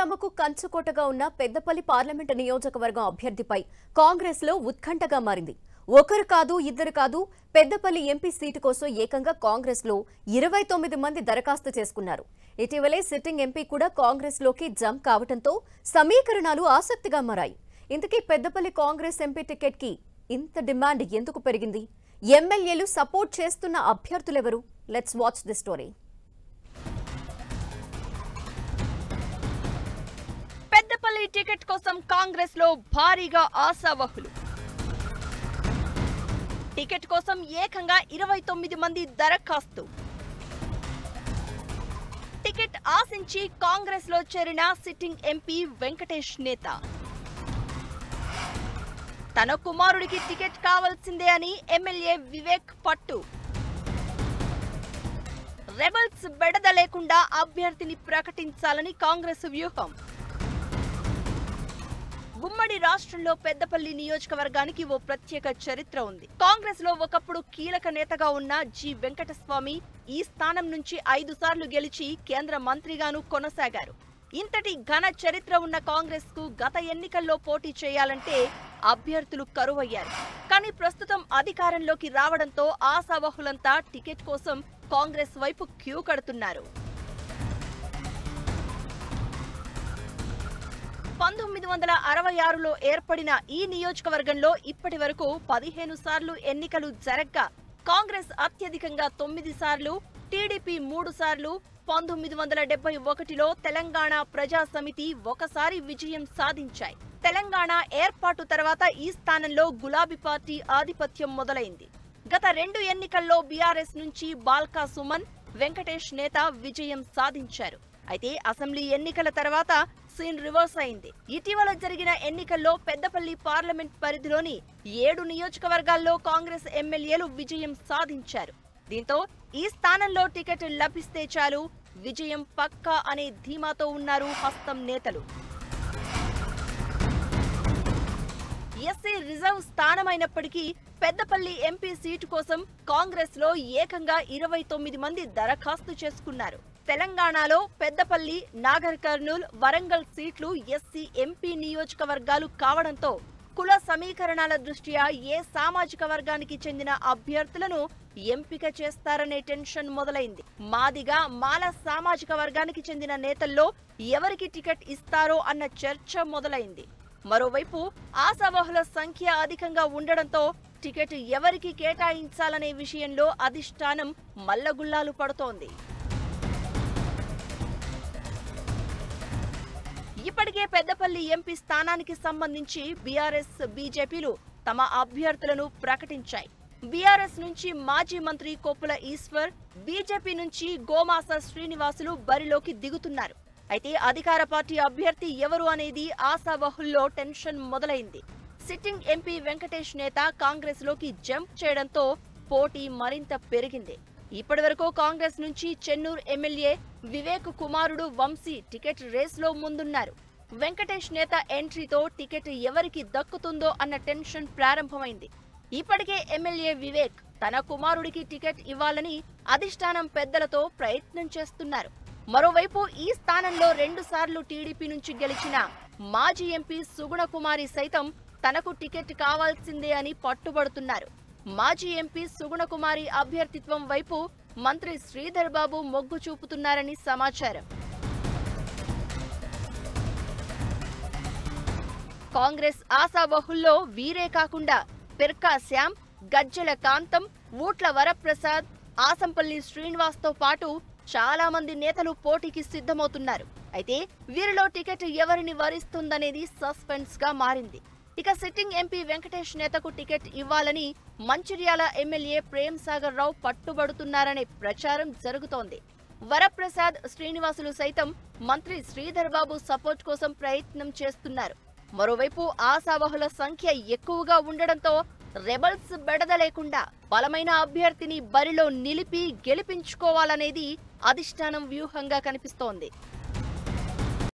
తమకు కంచుకోటగా ఉన్న పెద్దపల్లి పార్లమెంటు నియోజకవర్గం అభ్యర్థిపై కాంగ్రెస్ లో ఉత్కంఠగా మారింది. ఒకరు కాదు ఇద్దరు కాదు, పెద్దపల్లి ఎంపీ సీటు కోసం ఏకంగా కాంగ్రెస్ లో 29 మంది దరఖాస్తు చేసుకున్నారు. ఇటీవలే సిట్టింగ్ ఎంపీ కూడా కాంగ్రెస్ లోకి జంప్ కావడంతో సమీకరణాలు ఆసక్తిగా మారాయి. ఇంతకీ పెద్దపల్లి కాంగ్రెస్ ఎంపీ టికెట్ కి ఇంత డిమాండ్ ఎందుకు పెరిగింది? ఎమ్మెల్యేలు సపోర్ట్ చేస్తున్న అభ్యర్థులెవరు? Let's watch the story. Peddapalli ticket కోసం కాంగ్రెస్ లో భారీగా ఆశావహులు. టికెట్ కోసం ఏకంగా 29 మంది దరఖాస్తు. టికెట్ ఆశించి కాంగ్రెస్ లో చేరిన సిట్టింగ్ ఎంపీ వెంకటేష్ నేత తన కుమారుడికి టికెట్ కావాల్సిందే అని ఎమ్మెల్యే వివేక్ పట్టు. రెబల్స్ బెడద లేకుండా అభ్యర్థిని ప్రకటించాలని కాంగ్రెస్ వ్యూహం. ఉమ్మడి రాష్ట్రంలో పెద్దపల్లి నియోజకవర్గానికి ఓ ప్రత్యేక చరిత్ర ఉంది. కాంగ్రెస్ లో ఒకప్పుడు కీలక నేతగా ఉన్న జి వెంకటస్వామి ఈ స్థానం నుంచి 5 సార్లు గెలిచి కేంద్ర మంత్రిగాను కొనసాగారు. ఇంతటి ఘన చరిత్ర ఉన్న కాంగ్రెస్ కు గత ఎన్నికల్లో పోటీ చేయాలంటే అభ్యర్థులు కరువయ్యారు. కానీ ప్రస్తుతం అధికారంలోకి రావడంతో ఆశావహులంతా టికెట్ కోసం కాంగ్రెస్ వైపు క్యూ కడుతున్నారు. 1966లో ఏర్పడిన ఈ నియోజకవర్గంలో ఇప్పటి వరకు 15 సార్లు ఎన్నికలు జరగ్గా కాంగ్రెస్ అత్యధికంగా 9 సార్లు, టీడీపీ 3 సార్లు, 1971లో తెలంగాణ ప్రజా సమితి ఒకసారి విజయం సాధించాయి. తెలంగాణ ఏర్పాటు తర్వాత ఈ స్థానంలో గులాబీ పార్టీ ఆధిపత్యం మొదలైంది. గత 2 ఎన్నికల్లో బీఆర్ఎస్ నుంచి బాల్కా సుమన్, వెంకటేష్ నేత విజయం సాధించారు. అయితే అసెంబ్లీ ఎన్నికల తర్వాత సీన్ రివర్స్ అయింది. ఇటీవల జరిగిన ఎన్నికల్లో పెద్దపల్లి పార్లమెంట్ పరిధిలోని 7 నియోజకవర్గాల్లో కాంగ్రెస్ ఎమ్మెల్యేలు విజయం సాధించారు. దీంతో ఈ స్థానంలో టికెట్ లభిస్తే చాలు, విజయం పక్కా అనే ధీమాతో ఉన్నారు హస్తం నేతలు. ఎస్సీ రిజర్వ్ స్థానమైనప్పటికీ పెద్దపల్లి ఎంపీ సీటు కోసం కాంగ్రెస్ లో ఏకంగా 29 మంది దరఖాస్తు చేసుకున్నారు. తెలంగాణలో పెద్దపల్లి, నాగర్ కర్నూల్, వరంగల్ సీట్లు ఎస్సీ ఎంపీ నియోజకవర్గాలు కావడంతో కుల సమీకరణాల దృష్ట్యా ఏ సామాజిక వర్గానికి చెందిన అభ్యర్థులను ఎంపిక చేస్తారనే టెన్షన్ మొదలైంది. మాదిగా, మాల సామాజిక వర్గానికి చెందిన నేతల్లో ఎవరికి టికెట్ ఇస్తారో అన్న చర్చ మొదలైంది. మరోవైపు ఆశావహుల సంఖ్య అధికంగా ఉండడంతో టికెట్ ఎవరికి కేటాయించాలనే విషయంలో అధిష్టానం మల్లగుల్లాలు పడుతోంది. ఇప్పటికే పెద్దపల్లి ఎంపీ స్థానానికి సంబంధించి బీఆర్ఎస్, బీజేపీలు తమ అభ్యర్థులను ప్రకటించాయి. బీఆర్ఎస్ నుంచి మాజీ మంత్రి కొప్పుల ఈశ్వర్, బీజేపీ నుంచి గోమాస శ్రీనివాసులు బరిలోకి దిగుతున్నారు. అయితే అధికార పార్టీ అభ్యర్థి ఎవరు అనేది ఆశావహుల్లో టెన్షన్ మొదలైంది. సిట్టింగ్ ఎంపీ వెంకటేష్ నేత కాంగ్రెస్ లోకి జంప్ చేయడంతో పోటీ మరింత పెరిగింది. ఇప్పటివరకు కాంగ్రెస్ నుంచి చెన్నూరు ఎమ్మెల్యే వివేక్ కుమారుడు వంశీ టికెట్ రేస్లో ముందున్నారు. వెంకటేష్ నేత ఎంట్రీతో టికెట్ ఎవరికి దక్కుతుందో అన్న టెన్షన్ ప్రారంభమైంది. ఇప్పటికే ఎమ్మెల్యే వివేక్ తన కుమారుడికి టికెట్ ఇవ్వాలని అధిష్టానం పెద్దలతో ప్రయత్నం చేస్తున్నారు. మరోవైపు ఈ స్థానంలో 2 సార్లు టీడీపీ నుంచి గెలిచిన మాజీ ఎంపీ సుగుణకుమారి సైతం తనకు టికెట్ కావాల్సిందే అని పట్టుబడుతున్నారు. మాజీ ఎంపీ సుగుణకుమారి అభ్యర్థిత్వం వైపు మంత్రి శ్రీధర్ బాబు మొగ్గు చూపుతున్నారని సమాచారం. కాంగ్రెస్ ఆశావహుల్లో వీరే కాకుండా పెర్కా శ్యామ్, గజ్జెల కాంతం, ఊట్ల వరప్రసాద్, ఆసంపల్లి శ్రీనివాస్ తో పాటు చాలా మంది నేతలు పోటీకి సిద్ధమవుతున్నారు. అయితే వీరిలో టికెట్ ఎవరిని వరిస్తుందనేది సస్పెన్స్ గా మారింది. ఇక సిట్టింగ్ ఎంపీ వెంకటేష్ నేతకు టికెట్ ఇవ్వాలని మంచిర్యాల ఎమ్మెల్యే ప్రేమ్ సాగర్ రావు పట్టుబడుతున్నారనే ప్రచారం జరుగుతోంది. వరప్రసాద్, శ్రీనివాసులు సైతం మంత్రి శ్రీధర్ బాబు సపోర్ట్ కోసం ప్రయత్నం చేస్తున్నారు. మరోవైపు ఆశావహుల సంఖ్య ఎక్కువగా ఉండడంతో రెబల్స్ బెడద లేకుండా బలమైన అభ్యర్థిని బరిలో నిలిపి గెలిపించుకోవాలనేది అధిష్టానం వ్యూహంగా కనిపిస్తోంది.